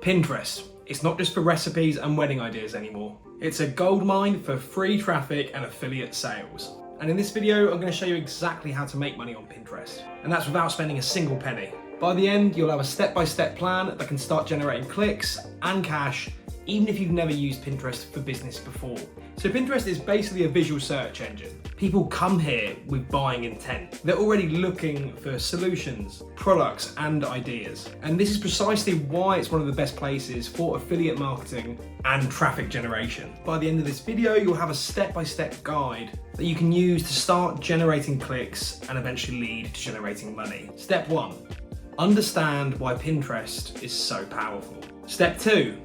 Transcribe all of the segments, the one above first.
Pinterest. It's not just for recipes and wedding ideas anymore. It's a goldmine for free traffic and affiliate sales. And in this video, I'm going to show you exactly how to make money on Pinterest. And that's without spending a single penny. By the end, you'll have a step-by-step plan that can start generating clicks and cash, even if you've never used Pinterest for business before. So Pinterest is basically a visual search engine. People come here with buying intent. They're already looking for solutions, products, and ideas. And this is precisely why it's one of the best places for affiliate marketing and traffic generation. By the end of this video, you'll have a step-by-step guide that you can use to start generating clicks and eventually lead to generating money. Step 1, understand why Pinterest is so powerful. Step 2,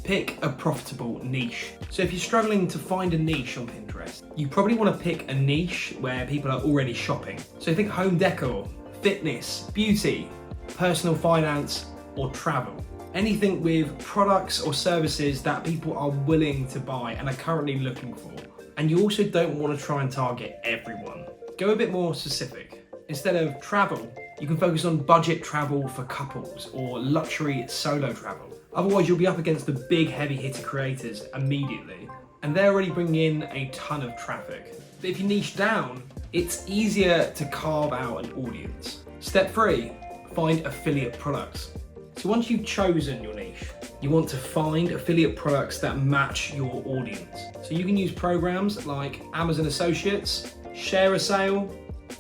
pick a profitable niche. So if you're struggling to find a niche on Pinterest, you probably want to pick a niche where people are already shopping. So think home decor, fitness, beauty, personal finance, or travel. Anything with products or services that people are willing to buy and are currently looking for. And you also don't want to try and target everyone. Go a bit more specific. Instead of travel, you can focus on budget travel for couples or luxury solo travel. Otherwise, you'll be up against the big heavy hitter creators immediately, and they're already bringing in a ton of traffic. But if you niche down, it's easier to carve out an audience. Step 3, find affiliate products. So once you've chosen your niche, you want to find affiliate products that match your audience. So you can use programs like Amazon Associates, Share a Sale,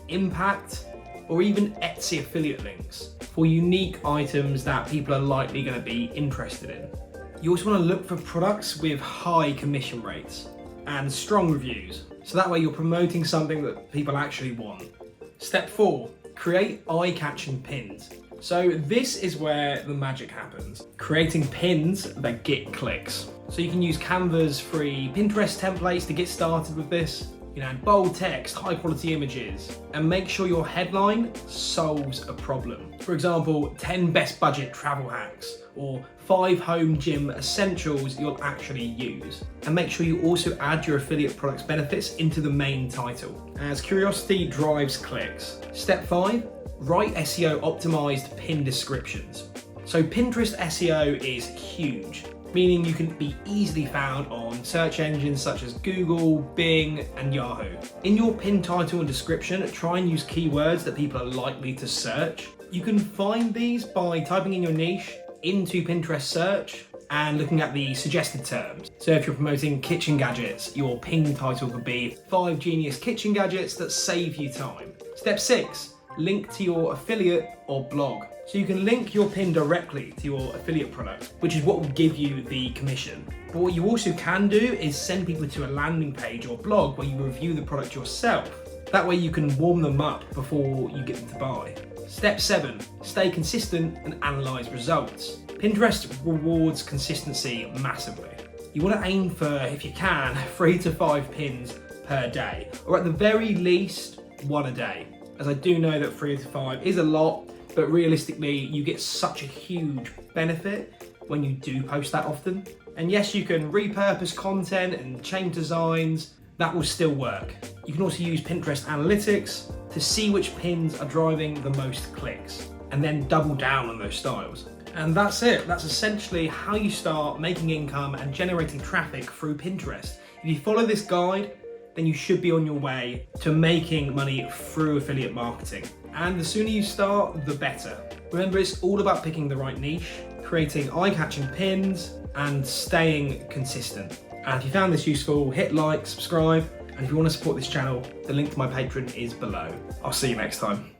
Impact, or even Etsy affiliate links for unique items that people are likely going to be interested in. You also want to look for products with high commission rates and strong reviews, so that way you're promoting something that people actually want. Step 4, create eye-catching pins. So this is where the magic happens, creating pins that get clicks. So you can use Canva's free Pinterest templates to get started with this. Bold text, high quality images, and make sure your headline solves a problem. For example, 10 best budget travel hacks, or 5 home gym essentials you'll actually use. And make sure you also add your affiliate products benefits into the main title, as curiosity drives clicks. Step 5, write SEO optimized pin descriptions. So Pinterest SEO is huge, meaning you can be easily found on search engines such as Google, Bing, and Yahoo. In your pin title and description, try and use keywords that people are likely to search. You can find these by typing in your niche into Pinterest search and looking at the suggested terms. So if you're promoting kitchen gadgets, your pin title could be 5 genius kitchen gadgets that save you time. Step 6, link to your affiliate or blog. So you can link your pin directly to your affiliate product, which is what will give you the commission. But what you also can do is send people to a landing page or blog where you review the product yourself. That way you can warm them up before you get them to buy. Step 7, stay consistent and analyze results. Pinterest rewards consistency massively. You want to aim for, if you can, 3 to 5 pins per day, or at the very least, 1 a day. As I do know that 3 to 5 is a lot, but realistically, you get such a huge benefit when you do post that often. And yes, you can repurpose content and change designs, that will still work. You can also use Pinterest analytics to see which pins are driving the most clicks, and then double down on those styles. And that's it. That's essentially how you start making income and generating traffic through Pinterest. If you follow this guide, then you should be on your way to making money through affiliate marketing. And the sooner you start, the better. Remember, it's all about picking the right niche, creating eye-catching pins, and staying consistent. And if you found this useful, hit like, subscribe, and if you want to support this channel, the link to my Patreon is below. I'll see you next time.